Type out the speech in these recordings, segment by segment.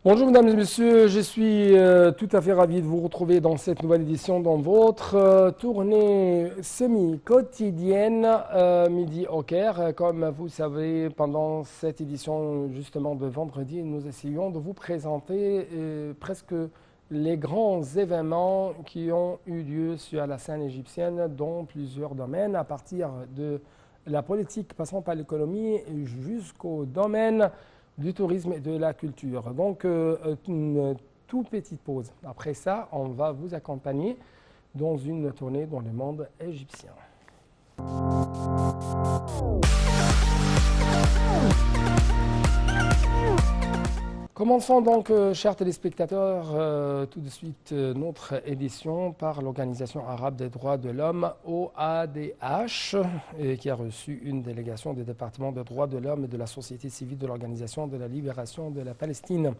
Bonjour mesdames et messieurs, je suis tout à fait ravi de vous retrouver dans cette nouvelle édition dans votre tournée semi-quotidienne Midi au Caire. Comme vous savez, pendant cette édition justement de vendredi, nous essayons de vous présenter presque les grands événements qui ont eu lieu sur la scène égyptienne dans plusieurs domaines, à partir de la politique passant par l'économie jusqu'au domaine du tourisme et de la culture. Donc, une toute petite pause. Après ça, on va vous accompagner dans une tournée dans le monde égyptien. Commençons donc, chers téléspectateurs, tout de suite notre édition par l'Organisation arabe des droits de l'homme, OADH, qui a reçu une délégation des départements des droits de l'homme et de la société civile de l'Organisation de la libération de la Palestine.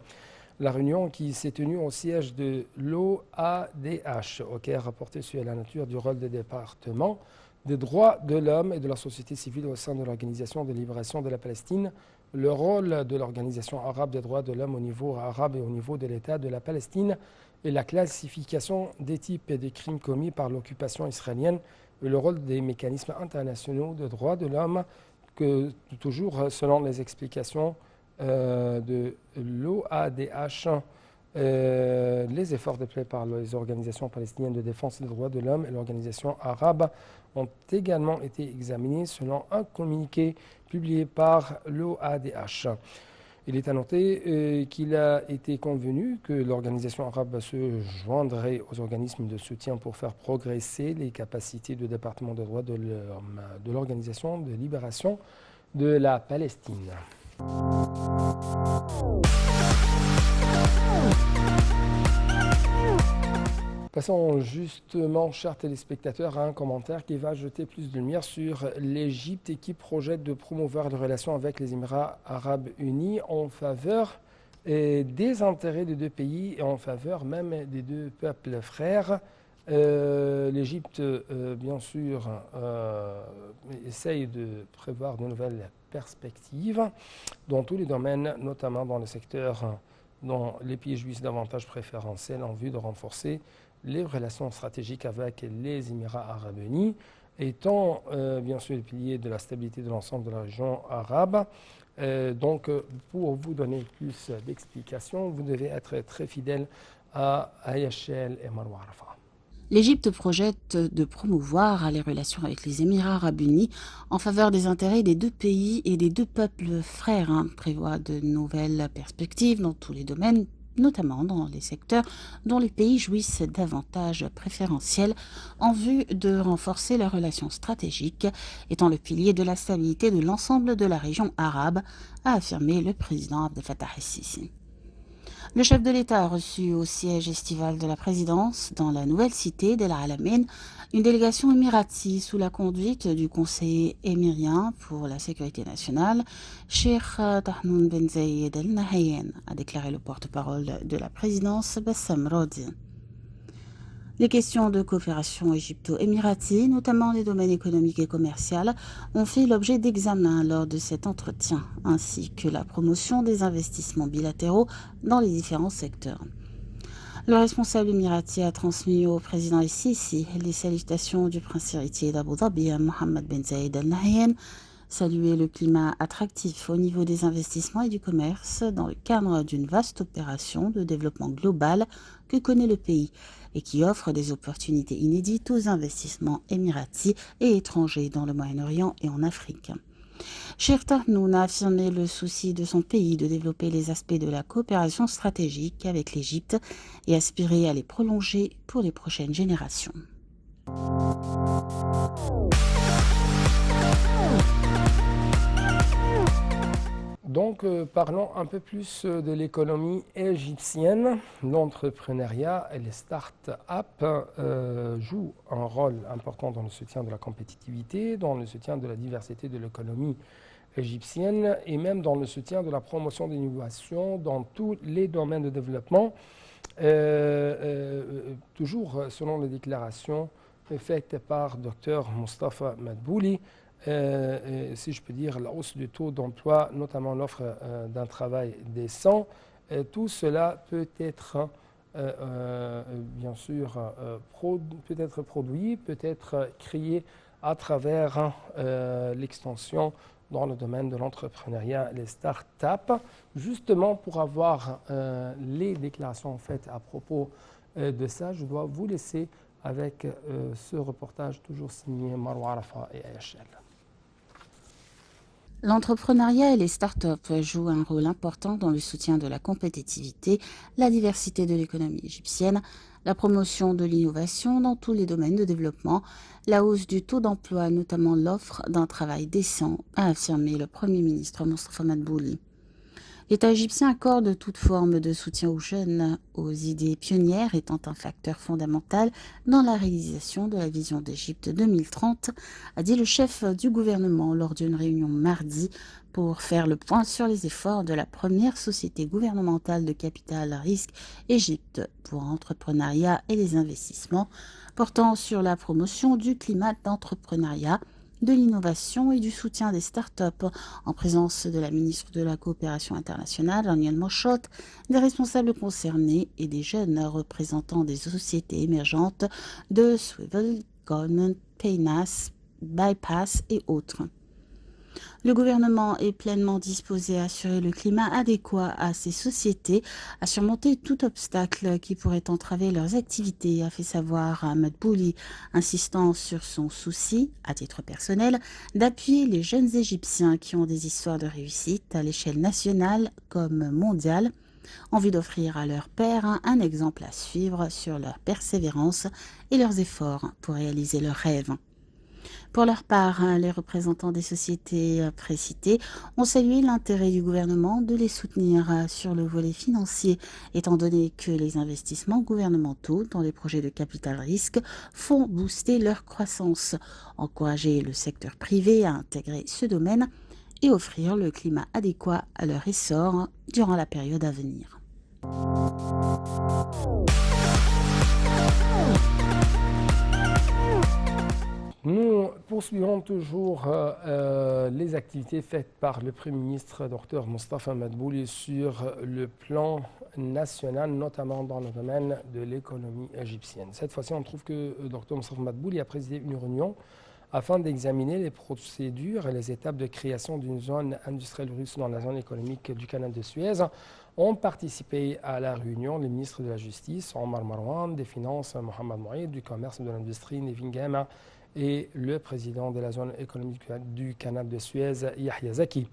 La réunion qui s'est tenue au siège de l'OADH, qui a rapporté sur la nature du rôle des départements des droits de l'homme et de la société civile au sein de l'Organisation de libération de la Palestine, le rôle de l'Organisation arabe des droits de l'homme au niveau arabe et au niveau de l'État de la Palestine et la classification des types et des crimes commis par l'occupation israélienne et le rôle des mécanismes internationaux de droits de l'homme que toujours selon les explications de l'OADH, les efforts déployés par les organisations palestiniennes de défense des droits de l'homme et l'organisation arabe ont également été examinés selon un communiqué publié par l'OADH. Il est à noter qu'il a été convenu que l'organisation arabe se joindrait aux organismes de soutien pour faire progresser les capacités de département des droits de l'homme de l'organisation de libération de la Palestine. Passons justement, chers téléspectateurs, à un commentaire qui va jeter plus de lumière sur l'Égypte et qui projette de promouvoir les relations avec les Émirats arabes unis en faveur des intérêts des deux pays et en faveur même des deux peuples frères. L'Égypte, bien sûr, essaye de prévoir de nouvelles perspectives dans tous les domaines, notamment dans le secteur dont les pays jouissent davantage préférentiels en vue de renforcer les relations stratégiques avec les Émirats arabes unis, étant bien sûr le pilier de la stabilité de l'ensemble de la région arabe. Donc, pour vous donner plus d'explications, vous devez être très fidèle à Ayachel et Marwa Arafat. L'Égypte projette de promouvoir les relations avec les Émirats arabes unis en faveur des intérêts des deux pays et des deux peuples frères, prévoit de nouvelles perspectives dans tous les domaines, notamment dans les secteurs dont les pays jouissent d'avantages préférentiels en vue de renforcer leurs relations stratégiques, étant le pilier de la stabilité de l'ensemble de la région arabe, a affirmé le président Abdel Fattah el-Sisi. Le chef de l'État a reçu au siège estival de la présidence, dans la nouvelle cité d'El Alamein, une délégation émirati sous la conduite du conseiller émirien pour la sécurité nationale, Cheikh Tahnoun Ben Zayed Al Nahyan, a déclaré le porte-parole de la présidence, Bassam Rodi. Les questions de coopération égypto-émirati, notamment les domaines économiques et commerciaux, ont fait l'objet d'examens lors de cet entretien, ainsi que la promotion des investissements bilatéraux dans les différents secteurs. Le responsable émirati a transmis au président el-Sisi les salutations du prince héritier d'Abu Dhabi, Mohammed Ben Zayed Al Nahyan, saluer le climat attractif au niveau des investissements et du commerce dans le cadre d'une vaste opération de développement global que connaît le pays et qui offre des opportunités inédites aux investissements émiratis et étrangers dans le Moyen-Orient et en Afrique. Cheikh Tahnoun a affirmé le souci de son pays de développer les aspects de la coopération stratégique avec l'Égypte et aspirer à les prolonger pour les prochaines générations. Donc, parlons un peu plus de l'économie égyptienne. L'entrepreneuriat et les start-up jouent un rôle important dans le soutien de la compétitivité, dans le soutien de la diversité de l'économie égyptienne et même dans le soutien de la promotion de l'innovation dans tous les domaines de développement. Toujours selon les déclarations faites par Dr Mustafa Madbouli, si je peux dire, la hausse du taux d'emploi, notamment l'offre d'un travail décent, Tout cela peut être bien sûr peut être produit, peut être créé à travers l'extension dans le domaine de l'entrepreneuriat, les start-up, justement pour avoir les déclarations faites à propos de ça. Je dois vous laisser avec ce reportage toujours signé Marwa Arafa et AHL. L'entrepreneuriat et les startups jouent un rôle important dans le soutien de la compétitivité, la diversité de l'économie égyptienne, la promotion de l'innovation dans tous les domaines de développement, la hausse du taux d'emploi, notamment l'offre d'un travail décent, a affirmé le Premier ministre Mostafa Madbouli. L'État égyptien accorde toute forme de soutien aux jeunes, aux idées pionnières étant un facteur fondamental dans la réalisation de la vision d'Égypte 2030, a dit le chef du gouvernement lors d'une réunion mardi pour faire le point sur les efforts de la première société gouvernementale de capital risque Égypte pour l'entrepreneuriat et les investissements, portant sur la promotion du climat d'entrepreneuriat, de l'innovation et du soutien des startups, en présence de la ministre de la Coopération internationale, Aniel Moshot, des responsables concernés et des jeunes représentants des sociétés émergentes de Swivel, Goldman, Paynas, Bypass et autres. Le gouvernement est pleinement disposé à assurer le climat adéquat à ces sociétés, à surmonter tout obstacle qui pourrait entraver leurs activités, a fait savoir Ahmed Bouli, insistant sur son souci, à titre personnel, d'appuyer les jeunes Égyptiens qui ont des histoires de réussite à l'échelle nationale comme mondiale, en vue d'offrir à leurs pairs un exemple à suivre sur leur persévérance et leurs efforts pour réaliser leurs rêves. Pour leur part, les représentants des sociétés précitées ont salué l'intérêt du gouvernement de les soutenir sur le volet financier, étant donné que les investissements gouvernementaux dans les projets de capital risque font booster leur croissance, encourager le secteur privé à intégrer ce domaine et offrir le climat adéquat à leur essor durant la période à venir. Nous poursuivons toujours les activités faites par le Premier ministre Dr Mostafa Madbouli sur le plan national, notamment dans le domaine de l'économie égyptienne. Cette fois-ci, on trouve que Dr Mostafa Madbouli a présidé une réunion afin d'examiner les procédures et les étapes de création d'une zone industrielle russe dans la zone économique du canal de Suez. Ont participé à la réunion les ministres de la Justice, Omar Marwan, des Finances, Mohamed Mouaïd, du Commerce et de l'Industrie, Nevin Gama, et le président de la zone économique du canal de Suez, Yahya Zaki.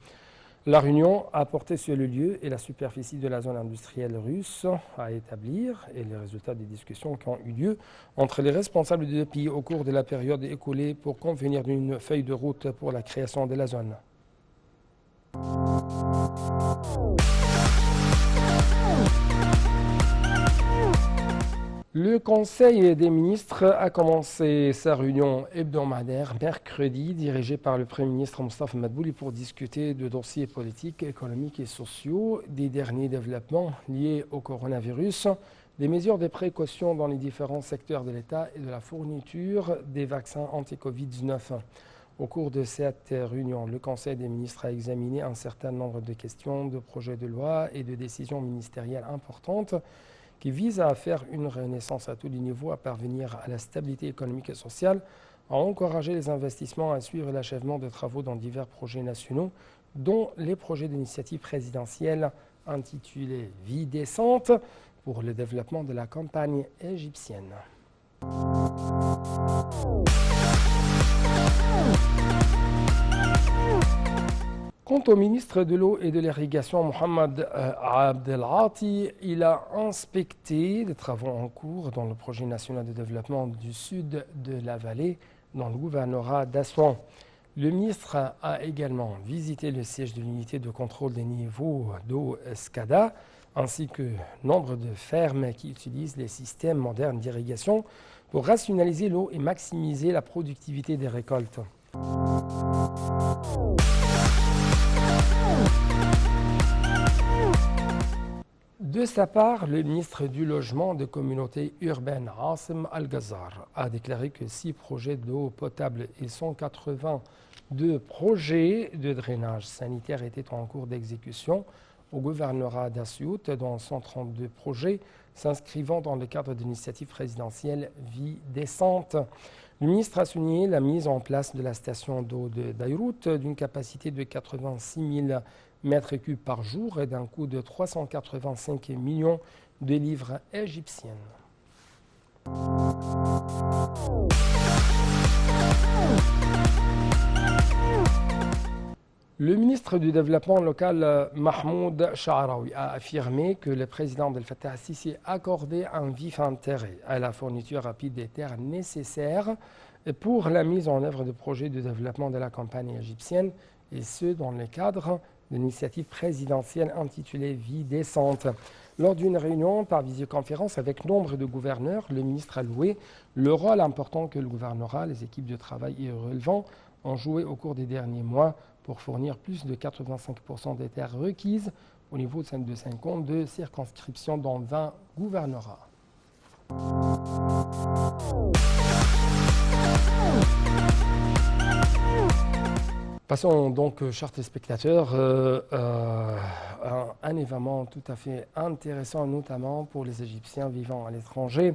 La réunion a porté sur le lieu et la superficie de la zone industrielle russe à établir et les résultats des discussions qui ont eu lieu entre les responsables des deux pays au cours de la période écoulée pour convenir d'une feuille de route pour la création de la zone. Le Conseil des ministres a commencé sa réunion hebdomadaire mercredi, dirigée par le Premier ministre Mostafa Madbouli pour discuter de dossiers politiques, économiques et sociaux, des derniers développements liés au coronavirus, des mesures de précaution dans les différents secteurs de l'État et de la fourniture des vaccins anti-Covid-19. Au cours de cette réunion, le Conseil des ministres a examiné un certain nombre de questions, de projets de loi et de décisions ministérielles importantes qui vise à faire une renaissance à tous les niveaux, à parvenir à la stabilité économique et sociale, à encourager les investissements, à suivre l'achèvement de travaux dans divers projets nationaux, dont les projets d'initiative présidentielle intitulés Vie décente pour le développement de la campagne égyptienne. Quant au ministre de l'eau et de l'irrigation, Mohamed Abdelati, il a inspecté les travaux en cours dans le projet national de développement du sud de la vallée dans le gouvernorat d'Assouan. Le ministre a également visité le siège de l'unité de contrôle des niveaux d'eau SCADA, ainsi que nombre de fermes qui utilisent les systèmes modernes d'irrigation pour rationaliser l'eau et maximiser la productivité des récoltes. De sa part, le ministre du Logement des communautés urbaines, Asim Al-Ghazar, a déclaré que 6 projets d'eau potable et 182 projets de drainage sanitaire étaient en cours d'exécution au gouvernorat d'Assiout dans 132 projets s'inscrivant dans le cadre de l'initiative présidentielle Vie décente. Le ministre a souligné la mise en place de la station d'eau de Beyrouth d'une capacité de 86 000 mètres cubes par jour et d'un coût de 385 millions de livres égyptiennes. Le ministre du Développement local, Mahmoud Sha'arawi, a affirmé que le président Abdel Fattah al-Sisi accordait un vif intérêt à la fourniture rapide des terres nécessaires pour la mise en œuvre de projets de développement de la campagne égyptienne, et ce dans le cadre de l'initiative présidentielle intitulée Vie décente. Lors d'une réunion par visioconférence avec nombre de gouverneurs, le ministre a loué le rôle important que le gouvernorat, les équipes de travail et relevant ont joué au cours des derniers mois pour fournir plus de 85% des terres requises au niveau de 52 circonscriptions dans 20 gouvernorats. Passons donc, chers téléspectateurs, à un événement tout à fait intéressant, notamment pour les Égyptiens vivant à l'étranger.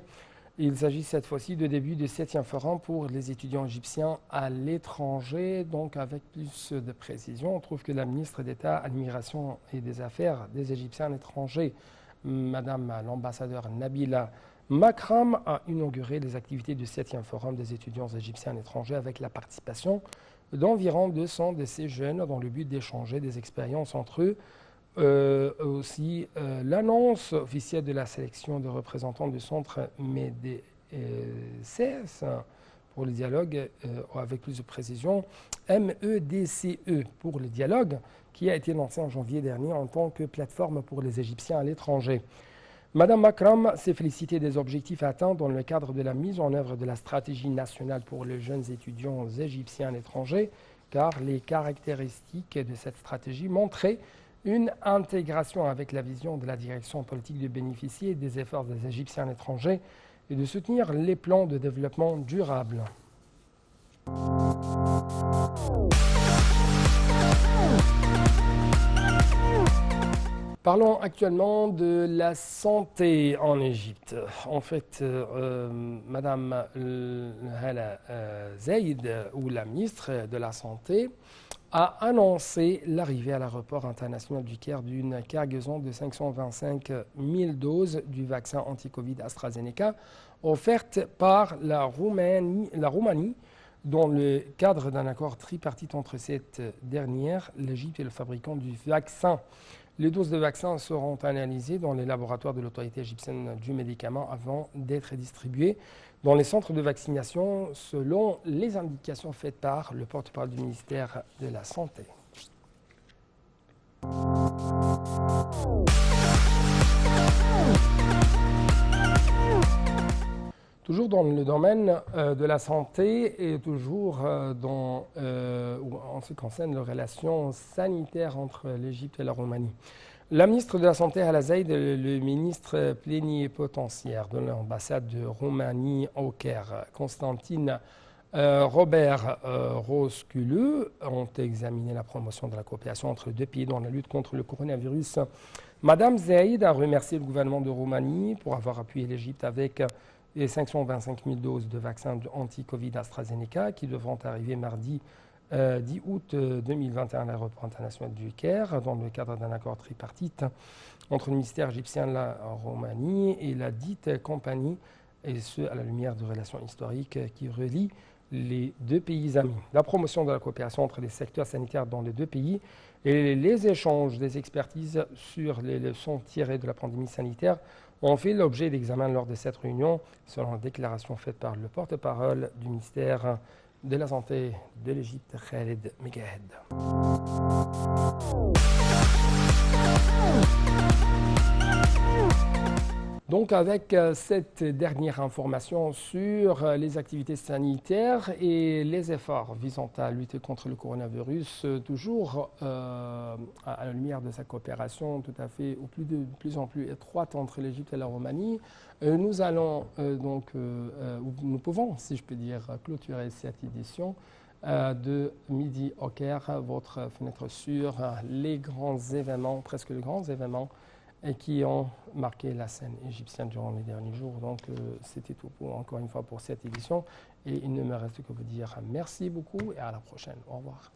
Il s'agit cette fois-ci de début du 7e forum pour les étudiants égyptiens à l'étranger. Donc, avec plus de précision, on trouve que la ministre d'État à l'immigration et des Affaires des Égyptiens à l'étranger, Madame l'ambassadeur Nabila Makram, a inauguré les activités du 7e forum des étudiants égyptiens à l'étranger avec la participation d'environ 200 de ces jeunes dans le but d'échanger des expériences entre eux. L'annonce officielle de la sélection de représentants du centre MEDCE pour le dialogue, avec plus de précision, MEDCE pour le dialogue, qui a été lancé en janvier dernier en tant que plateforme pour les Égyptiens à l'étranger. Madame Makram s'est félicitée des objectifs atteints dans le cadre de la mise en œuvre de la stratégie nationale pour les jeunes étudiants égyptiens à l'étranger, car les caractéristiques de cette stratégie montraient une intégration avec la vision de la direction politique de bénéficier des efforts des Égyptiens à l'étranger et de soutenir les plans de développement durable. Parlons actuellement de la santé en Égypte. En fait, Madame Hala Zeid, ou la ministre de la Santé, a annoncé l'arrivée à l'aéroport international du Caire d'une cargaison de 525 000 doses du vaccin anti-Covid AstraZeneca offerte par la Roumanie dans le cadre d'un accord tripartite entre cette dernière, l'Égypte et le fabricant du vaccin. Les doses de vaccin seront analysées dans les laboratoires de l'autorité égyptienne du médicament avant d'être distribuées dans les centres de vaccination selon les indications faites par le porte-parole du ministère de la Santé. Toujours dans le domaine de la santé et toujours en ce qui concerne les relations sanitaires entre l'Égypte et la Roumanie. La ministre de la Santé, Hala Zeid, le ministre plénipotentiaire de l'ambassade de Roumanie au Caire, Constantine Robert Rosculeux, ont examiné la promotion de la coopération entre les deux pays dans la lutte contre le coronavirus. Madame Zeid a remercié le gouvernement de Roumanie pour avoir appuyé l'Égypte avec les 525 000 doses de vaccins anti-Covid AstraZeneca qui devront arriver mardi 10 août 2021 à l'aéroport international du Caire dans le cadre d'un accord tripartite entre le ministère égyptien de la Roumanie et la dite compagnie, et ce à la lumière de relations historiques qui relient les deux pays amis. La promotion de la coopération entre les secteurs sanitaires dans les deux pays et les échanges des expertises sur les leçons tirées de la pandémie sanitaire ont fait l'objet d'examen lors de cette réunion, selon la déclaration faite par le porte-parole du ministère de la Santé de l'Égypte, Khaled Megahed. Donc avec cette dernière information sur les activités sanitaires et les efforts visant à lutter contre le coronavirus, toujours à la lumière de sa coopération tout à fait de plus en plus étroite entre l'Égypte et la Roumanie, nous allons nous pouvons, si je peux dire, clôturer cette édition de Midi au Caire, votre fenêtre sur les grands événements, presque les grands événements et qui ont marqué la scène égyptienne durant les derniers jours. Donc c'était tout encore une fois pour cette édition et il ne me reste que vous dire merci beaucoup et à la prochaine. Au revoir.